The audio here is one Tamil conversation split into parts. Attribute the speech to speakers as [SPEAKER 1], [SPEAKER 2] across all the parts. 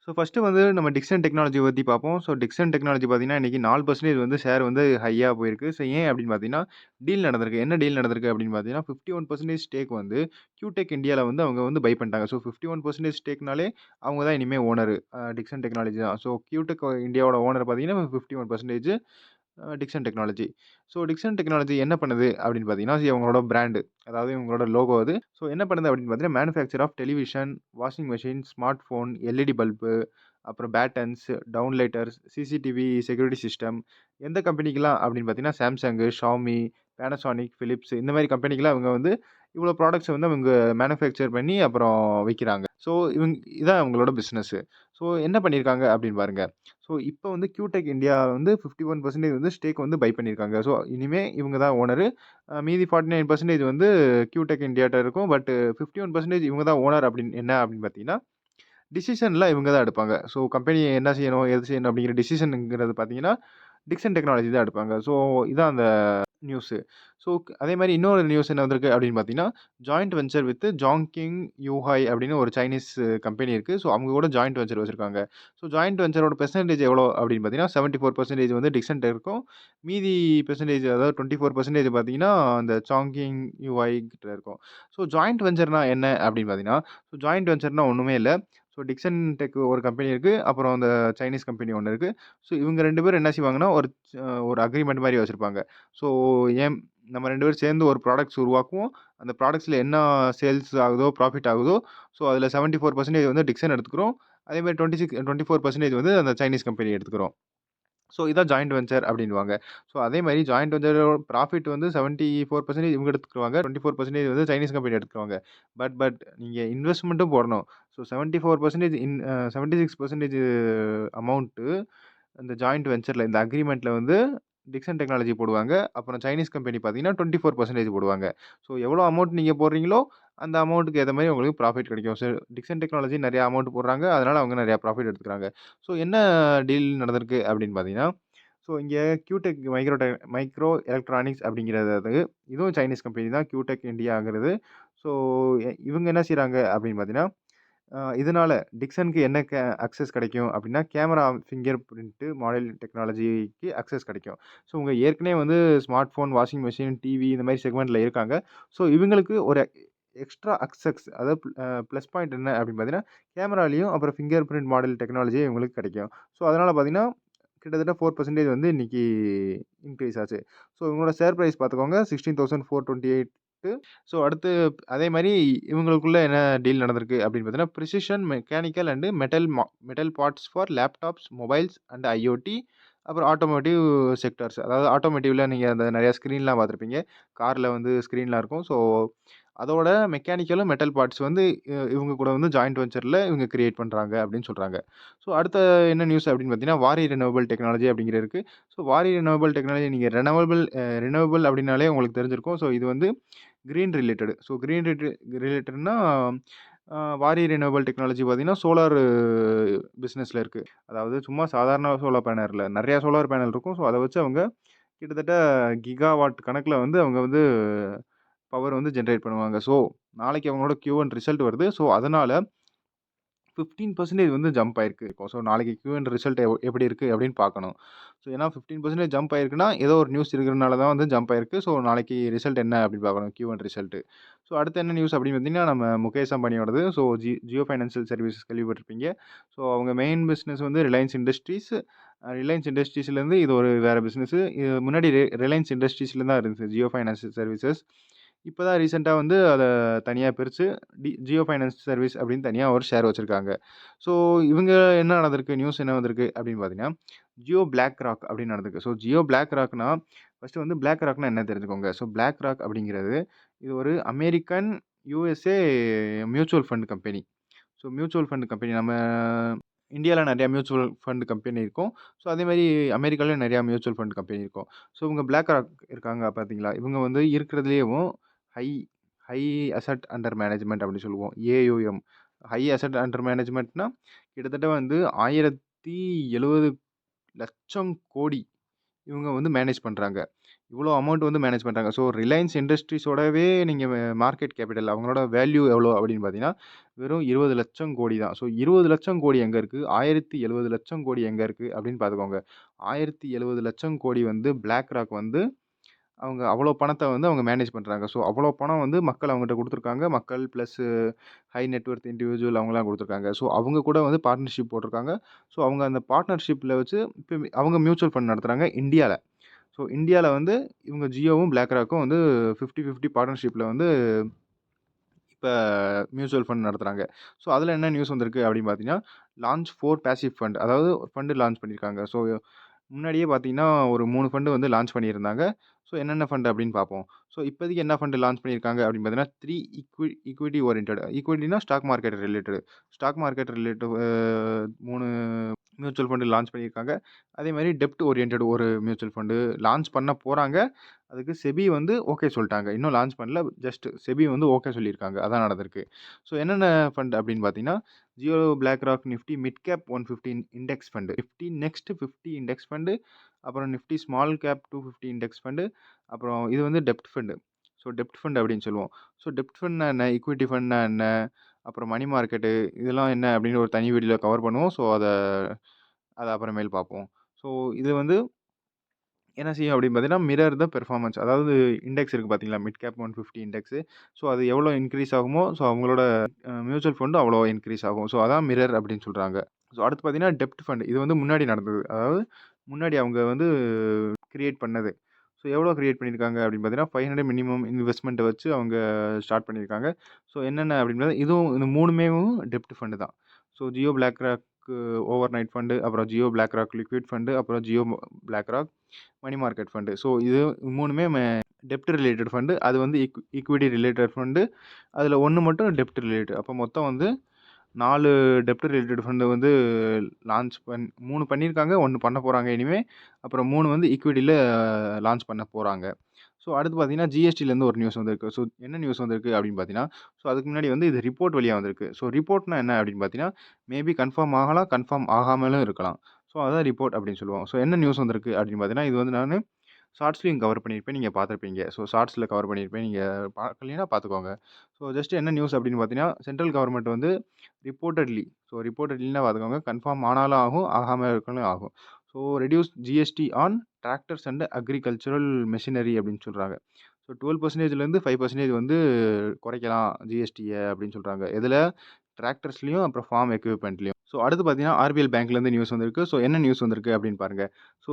[SPEAKER 1] ஸோ ஃபர்ஸ்ட்டு வந்து நம்ம டிக்சன் டெக்னாலஜி பத்தி பார்ப்போம். ஸோ டிக்சன் டெக்னாலஜி பார்த்தீங்கன்னா, இன்னைக்கு 4% வந்து ஷேர் வந்து ஹையா போயிருக்கு. ஸோ ஏன் அப்படின்னு பார்த்தீங்கன்னா, டீல் நடந்திருக்கு. என்ன டீல் நடந்திருக்கு அப்படின்னு பார்த்தீங்கன்னா, 51% ஸ்டேக் வந்து கியூடெக் இந்தியால வந்து அவங்க வந்து பை பண்ணிட்டாங்க. ஸோ 51% ஸ்டேக்னாலே அவங்க தான் இனிமே ஓனரு. டிக்சன் டெக்னாலஜி தான். ஸோ கியூடெக் இந்தியாவோட ஓனர் பார்த்தீங்கன்னா, 51% Dixon technology. So Dixon technology என்ன பண்ணுது அப்படின்னு பார்த்தீங்கன்னா, இவங்களோட பிராண்டு. அதாவது இவங்களோட லோகோ அது. ஸோ என்ன பண்ணுது அப்படின்னு பார்த்தீங்கன்னா, manufacture of television, washing machine, smart phone, LED bulb, அப்புறம் battens, downlighters, CCTV security system. எந்த கம்பெனிக்கெல்லாம் அப்படின்னு பார்த்தீங்கன்னா, Samsung, Xiaomi, Panasonic, Philips இந்த மாரி கம்பெனிக்கெல்லாம் அவங்க வந்து இவ்வளோ ப்ராடக்ட்ஸ வந்து அவங்க மேனுஃபேக்சர் பண்ணி அப்புறம் விக்கிறாங்க. ஸோ இதான் அவங்களோட பிசினஸ். ஸோ என்ன பண்ணியிருக்காங்க அப்படின்னு பாருங்க. ஸோ இப்போ வந்து கியூடெக் இந்தியா வந்து 51% வந்து ஸ்டேக் வந்து பை பண்ணியிருக்காங்க. ஸோ இனிமே இவங்க தான் ஓனரு. மீதி 49% வந்து கியூடெக் இந்தியாட்ட இருக்கும். பட் 51% இவங்க தான் ஓனர் அப்படின்னு என்ன அப்படின்னு பார்த்தீங்கன்னா, டிசிஷன்லாம் இவங்க தான் எடுப்பாங்க. ஸோ கம்பெனி என்ன செய்யணும், எது செய்யணும் அப்படிங்கிற டிசிஷன்ங்கிறது பார்த்தீங்கன்னா, டிக்சன் டெக்னாலஜி தான் எடுப்பாங்க. ஸோ இதான் அந்த நியூஸு. ஸோ அதே மாரி இன்னொரு நியூஸ் என்ன வந்திருக்கு அப்படின்னு பார்த்தீங்கன்னா, ஜாயிண்ட் வென்ச்சர் வித் ஜாங்கிங் யூஹாய் அப்படின்னு ஒரு சைனீஸ் கம்பெனி இருக்கு. ஸோ அவங்க கூட ஜாயிண்ட் வென்ச்சர் வச்சிருக்காங்க. ஸோ ஜாயிண்ட் வென்ச்சரோட பெர்சன்டேஜ் எவ்வளோ அப்படின்னு பார்த்தீங்கன்னா, 74% வந்து டிக்சன்ட்ட இருக்கும். மீதி பெர்சன்டேஜ் அதாவது 24% பார்த்தீங்கன்னா, அந்த சாங்கிங் யூஐ கிட்ட இருக்கும். ஸோ ஜாயிண்ட் வென்ச்சர்னா என்ன அப்படின்னு பார்த்தீங்கன்னா, ஸோ ஜாயிண்ட் வென்ச்சர்னா ஒண்ணுமே இல்ல. ஸோ டிக்சன் டெக் ஒரு கம்பெனி இருக்கு. அப்புறம் அந்த சைனீஸ் கம்பெனி ஒண்ணு இருக்கு. ஸோ இவங்க 2 பேரும் என்ன செய்வாங்கன்னா, ஒரு அக்ரீமெண்ட் மாரி வச்சிருப்பாங்க. ஸோ ஏன் நம்ம 2 பேரும் சேர்ந்து ஒரு ப்ராடக்ட்ஸ் உருவாக்குவோம். அந்த ப்ராடக்ட்ஸ்ல என்ன சேல்ஸ் ஆகுதோ, ப்ராஃபிட் ஆகுதோ, ஸோ அதில 74% வந்து டிக்சன் எடுத்துக்கிறோம். அதேமாரி 24% வந்து அந்த சைனீஸ் கம்பெனி எடுத்துக்கிறோம். ஸோ இதான் ஜாயிண்ட் வென்ச்சர் அப்டின்னுவாங்க. ஸோ அதே மாரி ஜாயிண்ட் வென்ச்சரோட ப்ராஃபிட் வந்து 74% இவங்க எடுத்துக்குருவாங்க. 24% வந்து சைனீஸ் கம்பெனி எடுத்துக்குவாங்க. பட் நீங்க இன்வெஸ்ட்மென்ட்டும் போடணும். ஸோ 74% 76% அமௌண்ட்டு அந்த ஜாயிண்ட் வென்ச்சர்ல இந்த அக்ரீமெண்ட்ல வந்து டிக்சன் டெக்னாலஜி போடுவாங்க. அப்புறம் சைனீஸ் கம்பெனி பார்த்தீங்கன்னா, 24% போடுவாங்க. ஸோ எவ்வளோ அமௌண்ட் நீங்க போடுறீங்களோ, அந்த அமௌண்ட்டுக்கு ஏத்த மாரி உங்களுக்கு ப்ராஃபிட் கிடைக்கும். டிக்சன் டெக்னாலஜி நெறைய அமௌண்ட் போடுறாங்க. அதனால அவங்க நெறைய ப்ராஃபிட் எடுத்துக்கிறாங்க. ஸோ என்ன டீல் நடந்திருக்கு அப்படின்னு பார்த்தீங்கன்னா, ஸோ இங்க கியூடெக் மைக்ரோ எலக்ட்ரானிக்ஸ் அப்படிங்கிறது அது. இதுவும் சைனீஸ் கம்பெனி தான் கியூடெக் இந்தியாங்கிறது. ஸோ இவங்க என்ன செய்றாங்க அப்படின்னு பார்த்தீங்கன்னா, இதனால டிக்சனுக்கு என்ன அக்சஸ் கிடைக்கும் அப்படின்னா, கேமரா ஃபிங்கர் பிரிண்ட் மாடல் டெக்னாலஜிக்கு அக்சஸ் கிடைக்கும். ஸோ இவங்க ஏற்கனவே வந்து smartphone, washing machine, TV இந்த மாரி செக்மெண்ட்ல இருக்காங்க. ஸோ இவங்களுக்கு ஒரு எக்ஸ்ட்ரா அக்சஸ் அதாவது ப்ளஸ் பாயிண்ட் என்ன அப்படின்னு பார்த்தீங்கன்னா, கேமராலயும் அப்புறம் ஃபிங்கர் பிரிண்ட் மாடல் டெக்னாலஜி இவங்களுக்கு கிடைக்கும். ஸோ அதனால பார்த்தீங்கன்னா, கிட்டத்தட்ட 4% வந்து இன்னைக்கு இன்கிரீஸ் ஆச்சு. ஸோ இவங்களோட ஷேர் பிரைஸ் பார்த்துக்கோங்க 16,428. ஸோ அடுத்து அதே மாரி இவங்களுக்குள்ள என்ன டீல் நடந்திருக்கு அப்படின்னு பார்த்தீங்கன்னா, precision mechanical and metal parts for laptops, mobiles and IoT. அப்புறம் ஆட்டோமோட்டிவ் செக்டார்ஸ். அதாவது ஆட்டோமோட்டிவ்ல நீங்க அந்த நெறைய ஸ்க்ரீன்லாம் பார்த்துருப்பீங்க. கார்ல வந்து ஸ்க்ரீன்லாம் இருக்கும். ஸோ அதோட மெக்கானிக்கலும் மெட்டல் பார்ட்ஸ் வந்து இவங்க கூட வந்து ஜாயிண்ட் வென்ச்சர்ல இவங்க கிரியேட் பண்றாங்க அப்படின்னு சொல்றாங்க. ஸோ அடுத்த என்ன நியூஸ் அப்படின்னு பார்த்தீங்கன்னா, வாரி ரினவபிள் டெக்னாலஜி அப்படிங்கிறது இருக்கு. ஸோ வாரி ரினவபிள் டெக்னாலஜி நீங்க ரினவபிள் அப்படின்னாலே உங்களுக்கு தெரிஞ்சிருக்கும். ஸோ இது வந்து கிரீன் ரிலேட்டட். ஸோ கிரீன் ரிலேட்டட்னா வாரி ரினவபிள் டெக்னாலஜி பார்த்தீங்கன்னா, சோலார் பிசினஸ்ல இருக்கு. அதாவது சும்மா சாதாரண சோலார் பேனல் இல்ல. நெறைய சோலார் பேனல் இருக்கும். ஸோ அத வச்சு அவங்க கிட்டத்தட்ட கிகாவாட் கணக்குல வந்து அவங்க வந்து பவர் வந்து ஜெனரேட் பண்ணுவாங்க. ஸோ நாளைக்கு அவங்களோட Q1 ரிசல்ட் வருது. ஸோ அதனால 15% வந்து ஜம்ப் ஆயிருக்கு. ஸோ நாளைக்கு Q1 ரிசல்ட் எப்படி இருக்கு அப்படின்னு பார்க்கணும். ஸோ ஏன்னா 15% ஜம்ப் ஆயிருக்குன்னா, ஏதோ ஒரு நியூஸ் இருக்கிறனால தான் வந்து ஜம்ப் ஆயிருக்கு. ஸோ நாளைக்கு ரிசல்ட் என்ன அப்படின்னு பார்க்கணும் Q1 ரிசல்ட். ஸோ அடுத்து என்ன நியூஸ் அப்படின்னு பார்த்தீங்கன்னா, நம்ம முகேஷ் அம்பானியோடது. ஸோ ஜியோ ஃபைனான்சியல் சர்வீசஸ் கேள்விப்பட்டிருப்பீங்க. ஸோ அவங்க மெயின் பிசினஸ் வந்து ரிலையன்ஸ் இண்டஸ்ட்ரீஸ். ரிலையன்ஸ் இண்டஸ்ட்ரீஸ்லேருந்து இது ஒரு வேற பிசினஸ். இது முன்னாடி ரிலையன்ஸ் இண்டஸ்ட்ரீஸ்ல தான் இருந்துச்சு ஜியோ ஃபைனான்சியல் சர்வீசஸ். இப்ப தான் ரீசென்ட்டா வந்து அத தனியா பிரிச்சு ஜியோ ஃபைனான்ஸ் சர்வீஸ் அப்படின்னு தனியா ஒரு ஷேர் வச்சிருக்காங்க. ஸோ இவங்க என்ன நடந்திருக்கு, நியூஸ் என்ன வந்திருக்கு அப்படின்னு பார்த்தீங்கன்னா, ஜியோ பிளாக் ராக் அப்படின்னு நடந்திருக்கு. ஸோ ஜியோ பிளாக் ராக்னா ஃபர்ஸ்ட்டு வந்து பிளாக் ராக்னா என்ன தெரிஞ்சுக்கோங்க. ஸோ பிளாக் ராக் அப்படிங்கிறது இது ஒரு American, USA mutual fund company. So mutual fund company நம்ம இந்தியால நெறைய மியூச்சுவல் ஃபண்ட் கம்பெனி இருக்கும். ஸோ அதேமாரி அமெரிக்காலயும் நெறையா மியூச்சுவல் ஃபண்ட் கம்பெனி இருக்கும். ஸோ இவங்க பிளாக் ராக் இருக்காங்க பார்த்தீங்களா, இவங்க வந்து இருக்கிறதுலயேவும் high high asset under management அப்படின்னு சொல்லுவோம். ஏயுஎம். ஹை அசெட் அண்டர் மேனேஜ்மென்ட்னா கிட்டத்தட்ட வந்து 1070,00,000 கோடி இவங்க வந்து மேனேஜ் பண்றாங்க. இவ்வளோ அமௌண்ட் வந்து மேனேஜ் பண்றாங்க. ஸோ ரிலையன்ஸ் இண்டஸ்ட்ரீஸோடவே நீங்க மார்க்கெட் கேபிட்டல் அவங்களோட வேல்யூ எவ்வளோ அப்படின்னு பார்த்தீங்கன்னா, வெறும் 20,00,000 கோடி தான். ஸோ 20,00,000 கோடி எங்க இருக்கு? 1070,00,000 கோடி எங்க இருக்கு? அப்படின்னு பார்த்துக்கோங்க. 1070,00,000 கோடி வந்து BlackRock வந்து அவங்க அவ்வளோ பணத்த வந்து அவங்க மேனேஜ் பண்றாங்க. ஸோ அவ்வளோ பணம் வந்து மக்கள் அவங்ககிட்ட குடுத்துருக்காங்க. மக்கள் plus high net Worth individual அவங்கலாம் குடுத்துருக்காங்க. ஸோ அவங்க கூட வந்து பார்ட்னர்ஷிப் போட்டிருக்காங்க. ஸோ அவங்க அந்த பார்ட்னர்ஷிப்ல வச்சு இப்ப அவங்க மியூச்சுவல் ஃபண்ட் நடத்துறாங்க இந்தியால. ஸோ இந்தியால வந்து இவங்க ஜியோவும், BlackRockக்கும் வந்து 50, 50 பார்ட்னர்ஷிப்ல வந்து இப்ப மியூச்சுவல் ஃபண்ட் நடத்துறாங்க. ஸோ அதில என்ன நியூஸ் வந்திருக்கு அப்படின்னு பார்த்தீங்கன்னா, லான்ச் 4 பேசிவ் ஃபண்ட் அதாவது ஃபண்ட் லான்ச் பண்ணியிருக்காங்க. ஸோ முன்னாடியே பார்த்தீங்கன்னா, ஒரு 3 ஃபண்ட் வந்து லான்ச் பண்ணியிருந்தாங்க. ஸோ என்னென்ன ஃபண்ட் அப்படின்னு பார்ப்போம். ஸோ இப்போதைக்கு என்ன ஃபண்ட் லான்ச் பண்ணியிருக்காங்க அப்படின்னு பார்த்தீங்கன்னா, 3 ஈக்விட்டி ஓரியன்டட். ஈக்விட்டினா stock market related. Stock market related 3 mutual fund launch பண்ணியிருக்காங்க. அதேமாரி டெப்ட் ஓரியன்டட் ஒரு மியூச்சுவல் ஃபண்ட் லான்ச் பண்ண போறாங்க. அதுக்கு செபி வந்து ஓகே சொல்ட்டாங்க. இன்னும் லான்ச் பண்ணல. ஜஸ்ட் செபி வந்து ஓகே சொல்லியிருக்காங்க. அதான் நடந்திருக்கு. ஸோ என்னென்ன ஃபண்ட் அப்படின்னு பார்த்தீங்கன்னா, Jio BlackRock Nifty mid cap 150 index fund. Nifty next 50 index fund. அப்புறம் Nifty small cap 250 index fund. அப்புறம் இது வந்து டெப்ட் ஃபண்ட். ஸோ டெப்ட் ஃபண்ட் அப்படின்னு சொல்லுவோம். ஸோ டெப்ட் ஃபண்ட்னா என்ன? ஈக்விட்டி ஃபண்ட்னா என்ன? அப்புறம் மணி மார்க்கெட்டு இதெல்லாம் என்ன அப்படின்னு ஒரு தனி வீடியோல கவர் பண்ணுவோம். ஸோ அத அத அப்புறமேல் பார்ப்போம். ஸோ இது வந்து என்ன செய்யும் அப்படின்னு பார்த்தீங்கன்னா, மிரர் த பெர்ஃபார்மன்ஸ். அதாவது இண்டெக்ஸ் இருக்கு பார்த்தீங்களா? Mid cap 150 index. ஸோ அது எவ்வளோ இன்க்ரீஸ் ஆகுமோ, ஸோ அவங்களோட மியூச்சுவல் ஃபண்டும் அவ்வளோ இன்க்ரீஸ் ஆகும். ஸோ அதான் மிரர் அப்படின்னு சொல்றாங்க. ஸோ அடுத்து பார்த்தீங்கன்னா, டெப்ட் ஃபண்ட். இது வந்து முன்னாடி நடந்தது. அதாவது முன்னாடி அவங்க வந்து கிரியேட் பண்ணது. ஸோ எவ்வளோ கிரியேட் பண்ணியிருக்காங்க அப்படின்னு பார்த்தீங்கன்னா, 500 மினிமம் இன்வெஸ்ட்மெண்ட்ட வச்சு அவங்க ஸ்டார்ட் பண்ணியிருக்காங்க. ஸோ என்னென்ன அப்படின்னு இதுவும் இந்த 3மேவும் டெப்ட் ஃபண்ட் தான். So Jio BlackRock overnight fund, அப்புறம் ஜியோ BlackRock லிக்விட் ஃபண்டு, அப்புறம் Jio BlackRock money market fund. So இது 3மே டெப்ட் ரிலேட்டட் ஃபண்டு. அது வந்து ஈக்விட்டி ரிலேட்டட் ஃபண்டு. அதில 1 மட்டும் டெப்ட் ரிலேட்டட். அப்போ மொத்தம் வந்து 4 டெப்ட் ரிலேட்டட் ஃபண்ட் வந்து லான்ச் 3 பண்ணியிருக்காங்க. 1 பண்ண போறாங்க இனிமே. அப்புறம் 3 வந்து ஈக்விட்டில லான்ச் பண்ண போறாங்க. ஸோ அடுத்து பார்த்தீங்கன்னா, ஜிஎஸ்டிலேருந்து ஒரு நியூஸ் வந்திருக்கு. ஸோ என்ன நியூஸ் வந்திருக்கு அப்படின்னு பார்த்தீங்கன்னா, ஸோ அதுக்கு முன்னாடி வந்து இது ரிப்போர்ட் வழியா வந்திருக்கு. ஸோ ரிப்போர்ட்னா என்ன அப்படின்னு பார்த்தீங்கன்னா, மேபி கன்ஃபார்ம் ஆகலாம், கன்ஃபார்ம் ஆகாமலும் இருக்கலாம். ஸோ அதான் ரிப்போர்ட் அப்படின்னு சொல்லுவோம். ஸோ என்ன நியூஸ் வந்திருக்கு அப்படின்னு பார்த்தீங்கன்னா, இது வந்து நானு ஷார்ட்ஸ்லயும் கவர் பண்ணியிருப்பேன். நீங்க பார்த்துருப்பீங்க. ஸோ ஷார்ட்ஸ்ல கவர் பண்ணியிருப்பேன். நீங்க பார்க்கலைன்னா பார்த்துக்கோங்க. ஸோ ஜஸ்ட் என்ன நியூஸ் அப்படின்னு பார்த்தீங்கன்னா, சென்ட்ரல் கவர்மெண்ட் வந்து ரிப்போர்ட்டட்லினா பார்த்துக்கோங்க. கன்ஃபார்ம் ஆனாலும் ஆகும், ஆகாம இருக்கலாம் ஆகும். So reduce GST on tractors and agricultural machinery அப்படின்னு சொல்றாங்க. ஸோ 12%லேருந்து 5% வந்து குறைக்கலாம் ஜிஎஸ்டிய அப்படின்னு சொல்றாங்க. எதுல? டிராக்டர்ஸ்லயும், அப்புறம் ஃபார்ம் எக்யூப்மெண்ட்லயும். ஸோ அடுத்து பார்த்தீங்கன்னா, ஆர்பிஎல் பேங்க்லேருந்து நியூஸ் வந்திருக்கு. ஸோ என்ன நியூஸ் வந்திருக்கு அப்படின்னு பாருங்க. ஸோ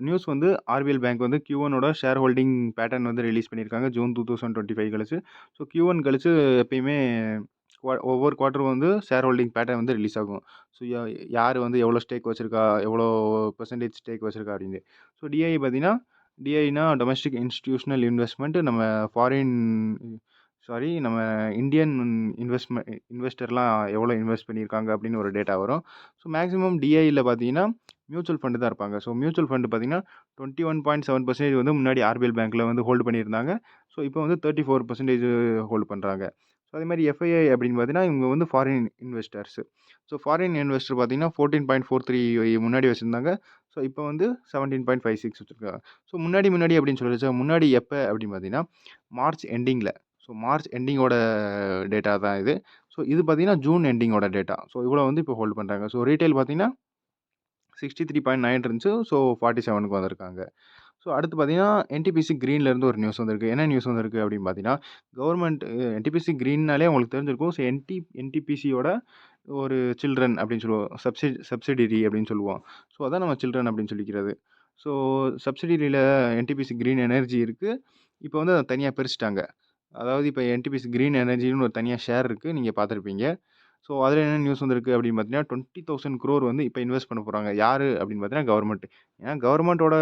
[SPEAKER 1] நியூஸ் வந்து ஆர்பிஎல் பேங்க் வந்து Q1ஓட ஷேர் ஹோல்டிங் பேட்டர்ன் வந்து ரிலீஸ் பண்ணியிருக்காங்க. ஜூன் 2025 கழிச்சு. ஸோ Q1 கழிச்சு எப்பயுமே ஒவ்வொரு குவார்ட்டரும் வந்து ஷேர் ஹோல்டிங் பேட்டர்ன் வந்து ரிலீஸ் ஆகும். ஸோ யார் வந்து எவ்வளோ ஸ்டேக் வச்சிருக்கா, எவ்வளோ பெர்சன்டேஜ் ஸ்டேக் வச்சிருக்கா அப்படின்னு. ஸோ டிஐ பார்த்தீங்கன்னா, டிஐனா டொமஸ்டிக் இன்ஸ்டிடியூஷனல் இன்வெஸ்ட்மெண்ட். நம்ம இந்தியன் இன்வெஸ்டர்லாம் எவ்வளோ இன்வெஸ்ட் பண்ணியிருக்காங்க அப்படின்னு ஒரு டேட்டா வரும். ஸோ மேக்ஸிமம் டிஐல பார்த்தீங்கன்னா, மியூச்சுவல் ஃபண்டு தான் இருப்பாங்க. ஸோ மியூச்சுவல் ஃபண்டு பார்த்தீங்கன்னா, 21.7% வந்து முன்னாடி ஆர்பிஎல் பேங்க்ல வந்து ஹோல்டு பண்ணியிருந்தாங்க. ஸோ இப்போ வந்து 34% ஹோல்டு பண்றாங்க. ஸோ அதேமாரி எஃப்ஐஐ அப்படின்னு பார்த்தீங்கன்னா, இவங்க வந்து foreign investors. So foreign investor பார்த்தீங்கன்னா, 14.43 முன்னாடி வச்சிருந்தாங்க. ஸோ இப்போ வந்து 17.56 வச்சிருக்காங்க. ஸோ முன்னாடி அப்படின்னு சொல்லிச்சு. முன்னாடி எப்ப அப்படின்னு பார்த்தீங்கன்னா, மார்ச் எண்டிங்ல. ஸோ மார்ச் எண்டிங்கோட டேட்டா தான் இது. ஸோ இது பார்த்தீங்கன்னா, ஜூன் எண்டிங்கோட டேட்டா. ஸோ இவ்வளோ வந்து இப்போ ஹோல்ட் பண்றாங்க. ஸோ ரீட்டெயில் பார்த்தீங்கன்னா, 63.9 இருந்துச்சு. ஸோ 47க்கு வந்திருக்காங்க. ஸோ அடுத்து பார்த்தீங்கன்னா, என்டிபிசி கிரீன்லேருந்து ஒரு நியூஸ் வந்திருக்கு. என்ன நியூஸ் வந்திருக்கு அப்படின்னு பார்த்தீங்கன்னா, கவர்மெண்ட் என்டிபிசி கிரீன்னாலே உங்களுக்கு தெரிஞ்சிருக்கும். ஸோ என்டிபிசியோட ஒரு சில்ட்ரன் அப்படின்னு சொல்லுவோம். சப்சிடியரி அப்படின்னு சொல்லுவோம். ஸோ அதான் நம்ம சில்ட்ரன் அப்படின்னு சொல்லிக்கிறது. ஸோ சப்சிடியரியில என்டிபிசி கிரீன் எனர்ஜி இருக்கு. இப்போ வந்து அத தனியா பிரிச்சுட்டாங்க. அதாவது இப்போ என்டிபிசி கிரீன் எனர்ஜின்னு ஒரு தனியா ஷேர் இருக்கு. நீங்க பார்த்துருப்பீங்க. ஸோ அதில என்ன நியூஸ் வந்திருக்கு அப்படின்னு பார்த்தீங்கன்னா, 20,000 crore வந்து இப்போ இன்வெஸ்ட் பண்ண போறாங்க. யாரு அப்படின்னு பார்த்தீங்கன்னா, கவர்மெண்ட். ஏன்னா கவர்மெண்ட்டோட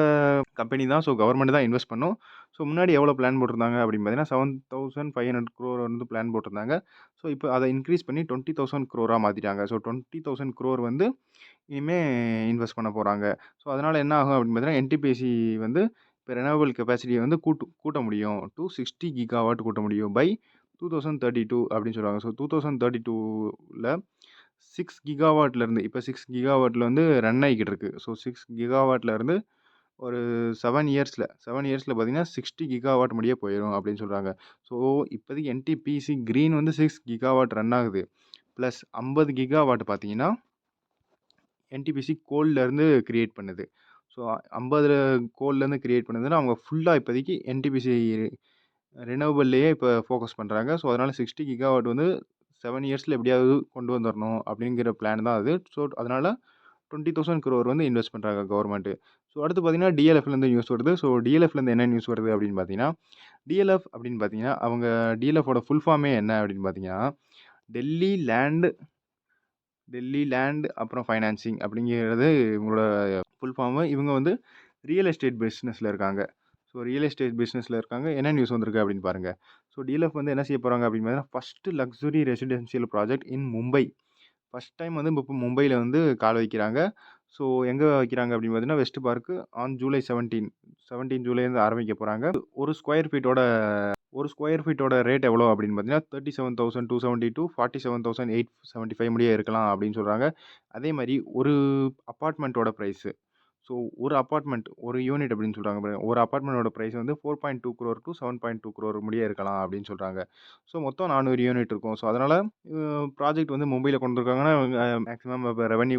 [SPEAKER 1] கம்பெனி தான். ஸோ கவர்மெண்ட் தான் இன்வெஸ்ட் பண்ணும். ஸோ முன்னாடி எவ்வளோ பிளான் போட்டிருந்தாங்க அப்படின்னு பார்த்தீங்கன்னா, 7,500 crore வந்து பிளான் போட்டிருந்தாங்க. ஸோ இப்போ அத இன்க்ரீஸ் பண்ணி 20,000 crore மாத்திட்டாங்க. ஸோ 20,000 crore வந்து இனிமே இன்வெஸ்ட் பண்ண போறாங்க. ஸோ அதனால என்ன ஆகும் அப்படின்னு பார்த்தீங்கன்னா, என்டிபிசி வந்து இப்போ ரெனவபிள் கெப்பாசிட்டிய வந்து கூட்ட முடியும். 260 கிகாவாட் கூட்ட முடியும். பை 2032 அப்படின்னு சொல்றாங்க. ஸோ 2032ல 6 கிகாவாட்லேருந்து இப்போ 6 கிகாவாட்ல வந்து ரன் ஆகிக்கிட்டு இருக்கு. ஸோ 6 கிகாவாட்ல இருந்து ஒரு 7 இயர்ஸ்ல பார்த்தீங்கன்னா, 60 கிகாவாட் முடிய போயிரும் அப்படின்னு சொல்றாங்க. ஸோ இப்போதைக்கு என்டிபிசி கிரீன் வந்து 6 கிகாவாட் ரன் ஆகுது. ப்ளஸ் 50 கிகாவாட் பார்த்தீங்கன்னா, என்டிபிசி கோல்லேருந்து கிரியேட் பண்ணுது. ஸோ 50 கோல்லேருந்து கிரியேட் பண்ணுதுன்னா, அவங்க ஃபுல்லா இப்போதைக்கு என்டிபிசி ரினவபிள்லேயே இப்போ ஃபோக்கஸ் பண்றாங்க. ஸோ அதனால 60 கிகாவாட் வந்து 7 இயர்ஸ்ல எப்படியாவது கொண்டு வந்துரணும் அப்படிங்கிற பிளான் தான் அது. ஸோ அதனால 20,000 crore வந்து இன்வெஸ்ட் பண்றாங்க கவர்மெண்ட்டு. ஸோ அடுத்து பார்த்தீங்கன்னா, டிஎல்எஃப்லேருந்து நியூஸ் வருது. ஸோ டிஎல்எஃப்லேருந்து என்ன நியூஸ் வருது அப்படின்னு பார்த்தீங்கன்னா, டிஎல்எஃப் அப்படின்னு பார்த்தீங்கன்னா, அவங்க டிஎல்எஃப்போட ஃபுல் ஃபார்மே என்ன அப்படின்னு பார்த்தீங்கன்னா, டெல்லி லேண்ட் டெல்லி லேண்ட் அப்புறம் ஃபைனான்சிங் அப்படிங்கிறது இவங்களோட ஃபுல் ஃபார்மு. இவங்க வந்து ரியல் எஸ்டேட் பிஸ்னஸில் இருக்காங்க. ஸோ ரியல் எஸ்டேட் பிஸ்னஸில் இருக்காங்க. என்ன நியூஸ் வந்திருக்கு அப்படின்னு பாருங்க. ஸோ டிஎல்எஃப் வந்து என்ன செய்ய போறாங்க அப்படின்னு பார்த்தீங்கன்னா, ஃபர்ஸ்ட் லக்ஸுரி ரெசிடென்ஷியல் ப்ராஜெக்ட் இன் மும்பை. ஃபர்ஸ்ட் டைம் வந்து இப்போ மும்பையில் வந்து கால் வைக்கிறாங்க. ஸோ எங்கே வைக்கிறாங்க அப்படின்னு பார்த்தீங்கன்னா, வெஸ்ட் பார்க்கு ஆன் ஜூலை 17 ஜூலைலேருந்து ஆரம்பிக்க போகிறாங்க. ஒரு ஸ்கொயர் ஃபீட்டோட ரேட் எவ்வளோ அப்படின்னு பார்த்தீங்கன்னா, 37,270 to 47,875 முடிய இருக்கலாம் அப்படின்னு சொல்கிறாங்க. அதே மாதிரி ஒரு அப்பார்ட்மெண்ட்டோட ப்ரைஸு, ஸோ ஒரு அப்பார்ட்மெண்ட், ஒரு யூனிட் அப்படின்னு சொல்கிறாங்க பாருங்க. ஒரு அப்பார்ட்மெண்ட்டோட ப்ரைஸ் வந்து 4.2 crore to 7.2 crore முடிய இருக்கலாம் அப்படின்னு சொல்கிறாங்க. ஸோ மொத்தம் 400 யூனிட் இருக்கும். ஸோ அதனால் ப்ராஜெக்ட் வந்து மும்பையில் கொண்டு வந்துருக்காங்கன்னா, மேக்ஸிமம் இப்போ ரெவன்யூ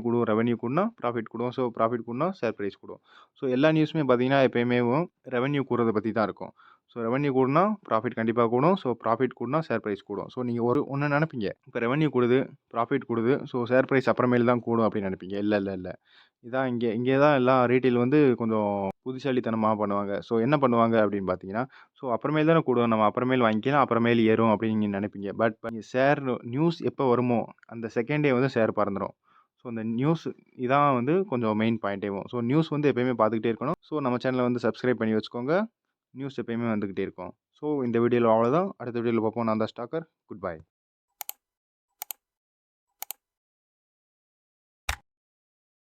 [SPEAKER 1] கூடனா ப்ராஃபிட் கூடும். ஸோ ப்ராஃபிட் கூடனா ஷேர் ப்ரைஸ் கூடும். ஸோ எல்லா நியூஸுமே பார்த்தீங்கன்னா, எப்பயுமேவும் ரெவன்யூ கூடுறத பற்றி தான் இருக்கும். ஸோ ரெவன்யூ கூடுனா ப்ராஃபிட் கண்டிப்பாக கூடும். ஸோ ப்ராஃபிட் கூடுனா ஷேர் ப்ரைஸ் கூடும். ஸோ நீங்கள் ஒன்று நினைப்பீங்க, இப்போ ரெவன்யூ கூடுது, ப்ராஃபிட் கூடுது, ஸோ ஷேர் ப்ரைஸ் அப்புறமேல் தான் கூடும் அப்படின்னு நினைப்பீங்க. இல்லை. இதான் இங்கே தான் எல்லாம் ரீட்டெயில் வந்து கொஞ்சம் புத்திசாலித்தனமாக பண்ணுவாங்க. ஸோ என்ன பண்ணுவாங்க அப்படின்னு பார்த்தீங்கன்னா, ஸோ அப்புறமேல் தானே கூடும், நம்ம அப்புறமேல் வாங்கிக்கலாம், அப்புறமேல் ஏறும் அப்படின்னு நீங்கள் நினைப்பீங்க. பட் ஷேர் நியூஸ் எப்போ வருமோ அந்த செகண்டே வந்து ஷேர் பறந்துடும். ஸோ அந்த நியூஸ் இதான் வந்து கொஞ்சம் மெயின் பாயிண்ட்டேவும். ஸோ நியூஸ் வந்து எப்பயுமே பார்த்துக்கிட்டே இருக்கணும். ஸோ நம்ம சேனலை வந்து சப்ஸ்கிரைப் பண்ணி வச்சுக்கோங்க. நியூஸ் எப்பயுமே வந்துக்கிட்டே இருக்கும். ஸோ இந்த வீடியோவில் அவ்வளோதான். அடுத்த வீடியோவில் பார்ப்போம். நான் தான் ஸ்டாக்கர். Good bye.